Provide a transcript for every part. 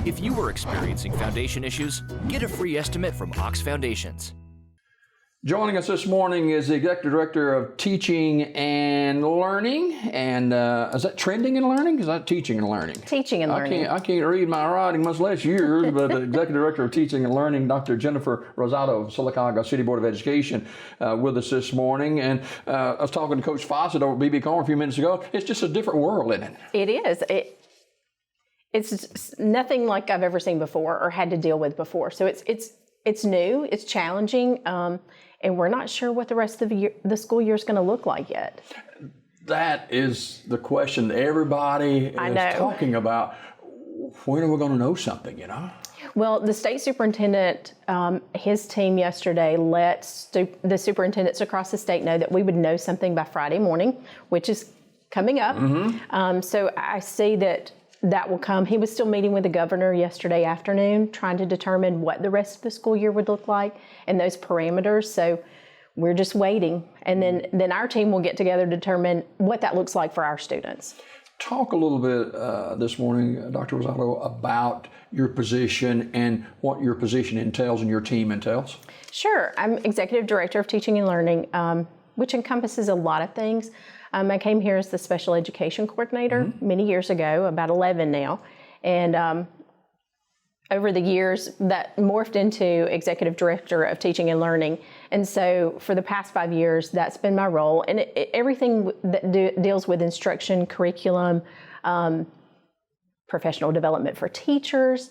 If you are experiencing foundation issues, get a free estimate from Ox Foundations. Joining us this morning is the Executive Director of Teaching and Learning. And is that Trending and Learning? Is that Teaching and Learning? Teaching and Learning. I can't read my writing, much less yours, but the Executive Director of Teaching and Learning, Dr. Jennifer Rosato of Sylacauga City Board of Education, with us this morning. And I was talking to Coach Fawcett over at BB Corn a few minutes ago. It's just a different world, isn't it? It is. It's nothing like I've ever seen before or had to deal with before. So it's new, it's challenging, and we're not sure what the rest of the school year is going to look like yet. That is the question everybody is talking about. When are we going to know something, you know? Well, the state superintendent, his team yesterday let the superintendents across the state know that we would know something by Friday morning, which is coming up. Mm-hmm. So I see that will come. He was still meeting with the governor yesterday afternoon, trying to determine what the rest of the school year would look like and those parameters. So we're just waiting. And then our team will get together to determine what that looks like for our students. Talk a little bit this morning, Dr. Rosato, about your position and what your position entails and your team entails. Sure. I'm Executive Director of Teaching and Learning, which encompasses a lot of things. I came here as the Special Education Coordinator many years ago, about 11 now, and over the years that morphed into Executive Director of Teaching and Learning. And so for the past 5 years, that's been my role. And everything that deals with instruction, curriculum, professional development for teachers,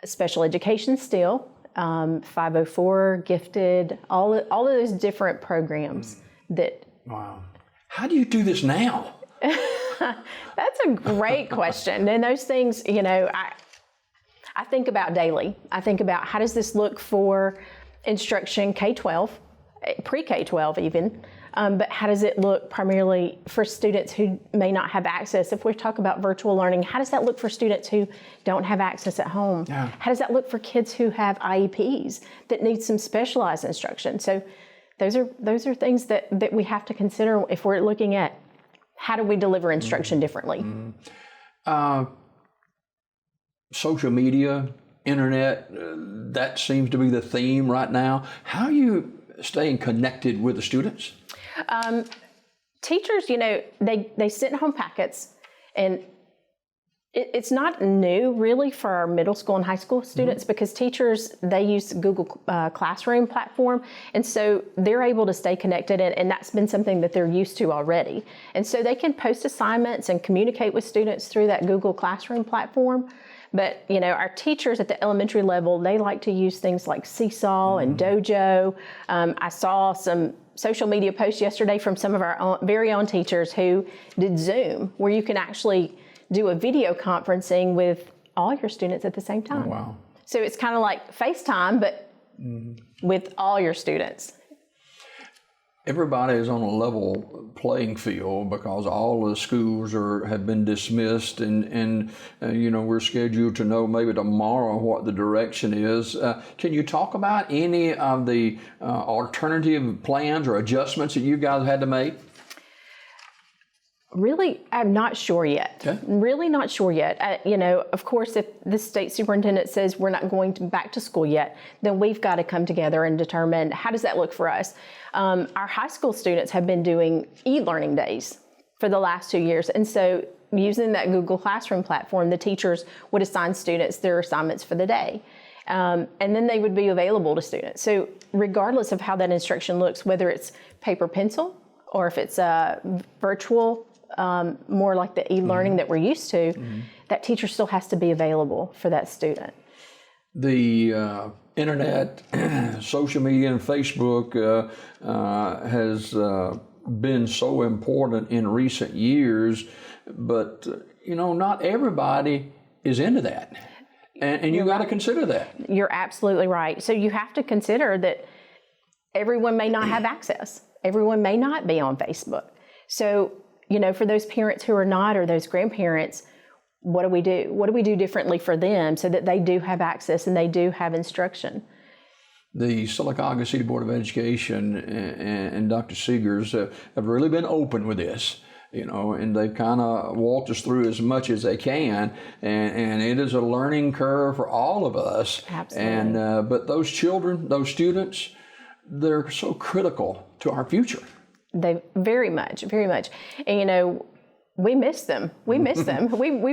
special education still, 504, gifted, all of those different programs that... Wow. How do you do this now? That's a great question. And those things, you know, I think about daily. I think about how does this look for instruction K-12, pre-K-12 even, but how does it look primarily for students who may not have access? If we talk about virtual learning, how does that look for students who don't have access at home? Yeah. How does that look for kids who have IEPs that need some specialized instruction? So those are things that we have to consider if we're looking at how do we deliver instruction differently. Social media, internet, that seems to be the theme right now. How are you staying connected with the students? Teachers, you know, they send home packets, and it's not new really for our middle school and high school students because teachers, they use Google Classroom platform, and so they're able to stay connected, and that's been something that they're used to already. And so they can post assignments and communicate with students through that Google Classroom platform. But, you know, our teachers at the elementary level, they like to use things like Seesaw and Dojo. I saw some social media posts yesterday from some of our very own teachers who did Zoom, where you can actually do a video conferencing with all your students at the same time. Oh, wow. So it's kind of like FaceTime, but with all your students. Everybody is on a level playing field because all the schools have been dismissed, and you know, we're scheduled to know maybe tomorrow what the direction is. Can you talk about any of the alternative plans or adjustments that you guys had to make? Really, I'm not sure yet. Okay. Really not sure yet. You know, of course, if the state superintendent says we're not going back to school yet, then we've got to come together and determine how does that look for us. Our high school students have been doing e-learning days for the last 2 years. And so using that Google Classroom platform, the teachers would assign students their assignments for the day. And then they would be available to students. So regardless of how that instruction looks, whether it's paper pencil or if it's virtual, more like the e-learning that we're used to, that teacher still has to be available for that student. The internet, social media, and Facebook has been so important in recent years, but you know, not everybody is into that, and you got to consider that. You're absolutely right. So you have to consider that everyone may not have access. Everyone may not be on Facebook. So, you know, for those parents who are not, or those grandparents, what do we do? What do we do differently for them so that they do have access and they do have instruction? The Sylacauga City Board of Education and Dr. Seegers have really been open with this. and they kind of walked us through as much as they can, and it is a learning curve for all of us. Absolutely. And but those children, those students, they're so critical to our future. They very much. And we miss them. We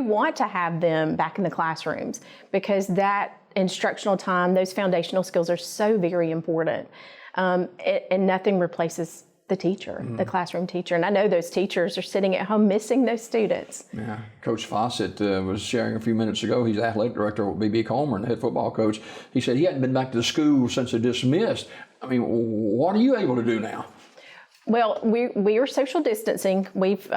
want to have them back in the classrooms, because that instructional time, those foundational skills are so very important. And nothing replaces the teacher, the classroom teacher. And I know those teachers are sitting at home missing those students. Yeah, Coach Fawcett was sharing a few minutes ago. He's athletic director at BB Coleman, the head football coach. He said he hadn't been back to the school since they dismissed. I mean, what are you able to do now? Well, we are social distancing. We've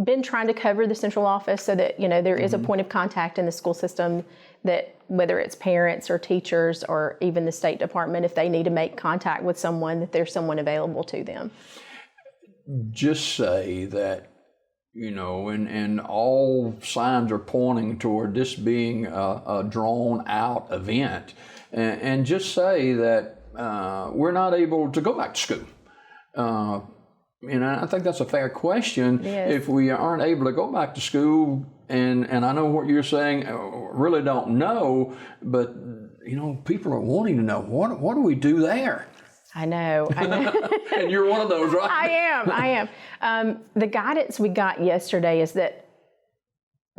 been trying to cover the central office so that, there is a point of contact in the school system, that whether it's parents or teachers or even the State Department, if they need to make contact with someone, that there's someone available to them. Just say that, and all signs are pointing toward this being a drawn out event. And just say that we're not able to go back to school. And I think that's a fair question. Yes. If we aren't able to go back to school, and I know what you're saying, really don't know, but people are wanting to know, what do we do there? I know. And you're one of those, right? I am. The guidance we got yesterday is that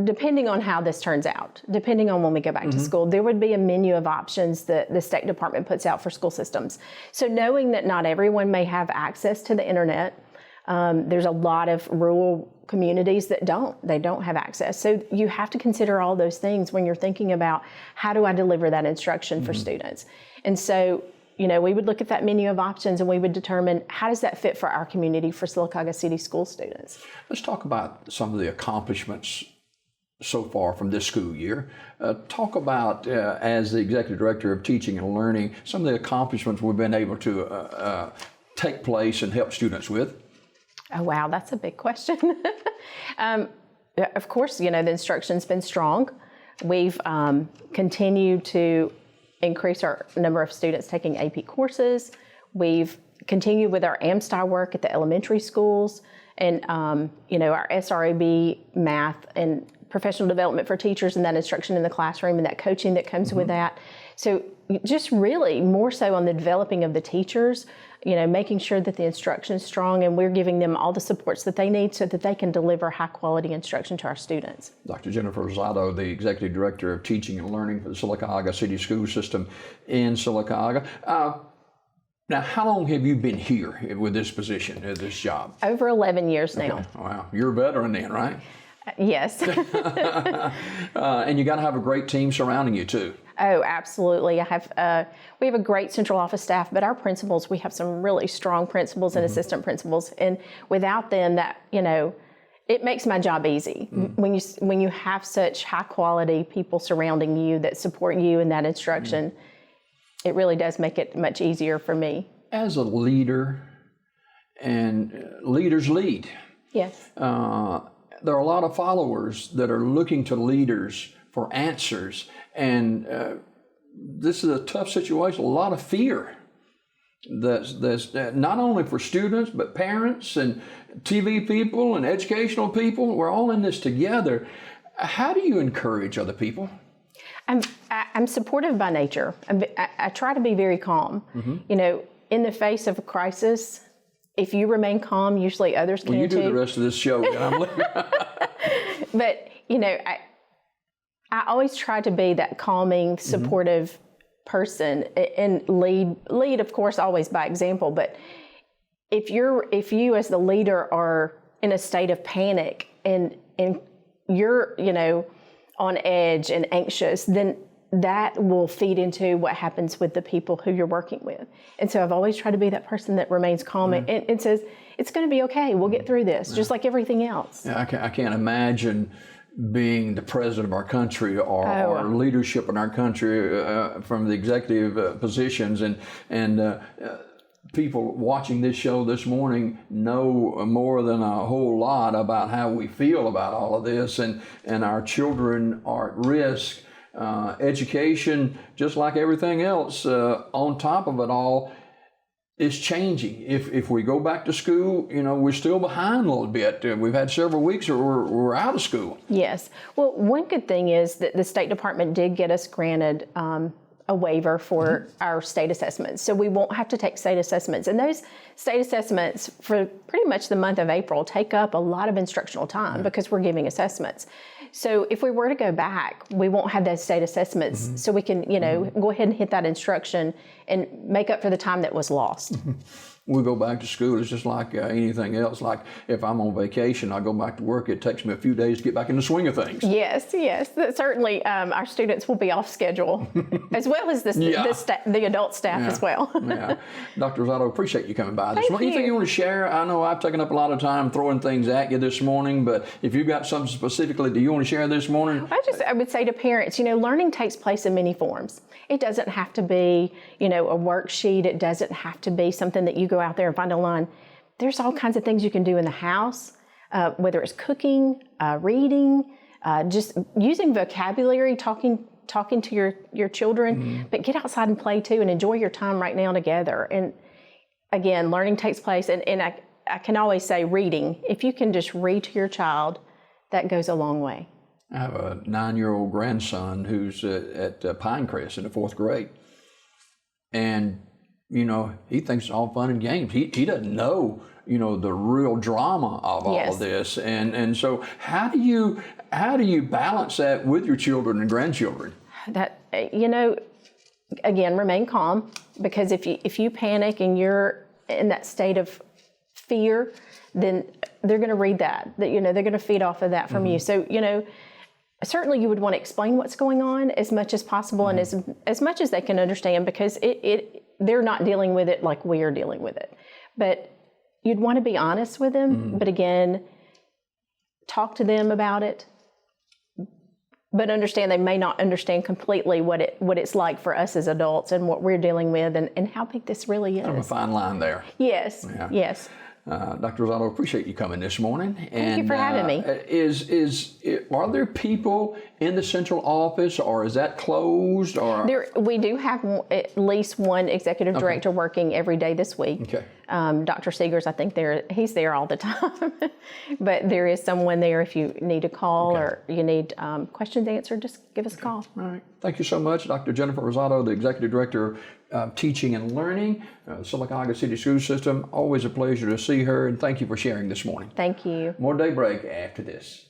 depending on how this turns out, depending on when we go back to school, there would be a menu of options that the State Department puts out for school systems. So knowing that not everyone may have access to the internet, there's a lot of rural communities that don't have access. So you have to consider all those things when you're thinking about, how do I deliver that instruction for students? And so, we would look at that menu of options and we would determine, how does that fit for our community, for Sylacauga City School students? Let's talk about some of the accomplishments so far from this school year. Talk about, as the Executive Director of Teaching and Learning, some of the accomplishments we've been able to take place and help students with. Oh, wow, that's a big question. Of course, the instruction's been strong. We've continued to increase our number of students taking AP courses. We've continued with our AMSTI work at the elementary schools, and our SRAB math and professional development for teachers, and that instruction in the classroom and that coaching that comes with that. So just really more so on the developing of the teachers, making sure that the instruction is strong and we're giving them all the supports that they need so that they can deliver high quality instruction to our students. Dr. Jennifer Rosato, the Executive Director of Teaching and Learning for the Sylacauga City School System in Sylacauga. Now, how long have you been here with this position, this job? Over 11 years now. Okay. Wow, you're a veteran then, right? Yes. And you got to have a great team surrounding you too. Oh, absolutely. We have a great central office staff, but our principals, we have some really strong principals and assistant principals, and without them, it makes my job easy. When you have such high quality people surrounding you that support you in that instruction, it really does make it much easier for me. As a leader, and leaders lead. Yes. There are a lot of followers that are looking to leaders for answers, and this is a tough situation. A lot of fear that's not only for students but parents and TV people and educational people. We're all in this together. How do you encourage other people? I'm supportive by nature. I try to be very calm. In the face of a crisis, if you remain calm, usually others can too. Well, you do the rest of this show. But, I always try to be that calming, supportive person, and lead, of course, always by example. But if you as the leader are in a state of panic and you're, on edge and anxious, then that will feed into what happens with the people who you're working with. And so I've always tried to be that person that remains calm and says, it's going to be okay. We'll get through this, just like everything else. Yeah, I can't imagine being the president of our country or leadership in our country from the executive positions. And people watching this show this morning know more than a whole lot about how we feel about all of this. And our children are at risk. Education, just like everything else, on top of it all, is changing. If we go back to school, you know, we're still behind a little bit. We've had several weeks where we're out of school. Yes. Well, one good thing is that the State Department did get us granted a waiver for our state assessments. So we won't have to take state assessments. And those state assessments for pretty much the month of April take up a lot of instructional time because we're giving assessments. So if we were to go back, we won't have those state assessments. So we can, you know, go ahead and hit that instruction and make up for the time that was lost. We go back to school, it's just like anything else. Like if I'm on vacation, I go back to work, it takes me a few days to get back in the swing of things. Yes. Certainly our students will be off schedule, as well as the adult staff as well. Dr. Rosato, appreciate you coming by this morning. Thank you. Anything you want to share? I know I've taken up a lot of time throwing things at you this morning, but if you've got something specifically that you want to share this morning? I would say to parents, you know, learning takes place in many forms. It doesn't have to be, you know, a worksheet. It doesn't have to be something that you go out there and find online. There's all kinds of things you can do in the house, whether it's cooking, reading, just using vocabulary, talking to your children, but get outside and play too and enjoy your time right now together. And again, learning takes place. And I can always say reading, if you can just read to your child, that goes a long way. I have a 9-year-old grandson who's at Pinecrest in the 4th grade. And, you know, he thinks it's all fun and games. He doesn't know, you know, the real drama of all of this. And so how do you balance that with your children and grandchildren? That, you know, again, remain calm, because if you panic and you're in that state of fear, then they're going to read that, you know, they're going to feed off of that from you. So, you know, certainly you would want to explain what's going on as much as possible and as much as they can understand, because they're not dealing with it like we are dealing with it. But you'd want to be honest with them, but again, talk to them about it, but understand they may not understand completely what it's like for us as adults and what we're dealing with and how big this really is. There's a fine line there. Yes, yes. Dr. Rosato, appreciate you coming this morning. Thank you for having me. Are there people in the central office, or is that closed? Or we do have at least one executive director working every day this week. Okay. Dr. Seegers, I think he's there all the time. But there is someone there if you need a call or you need questions answered, just give us a call. All right. Thank you so much, Dr. Jennifer Rosato, the Executive Director of Teaching and Learning, Sylacauga City School System. Always a pleasure to see her, and thank you for sharing this morning. Thank you. More Daybreak after this.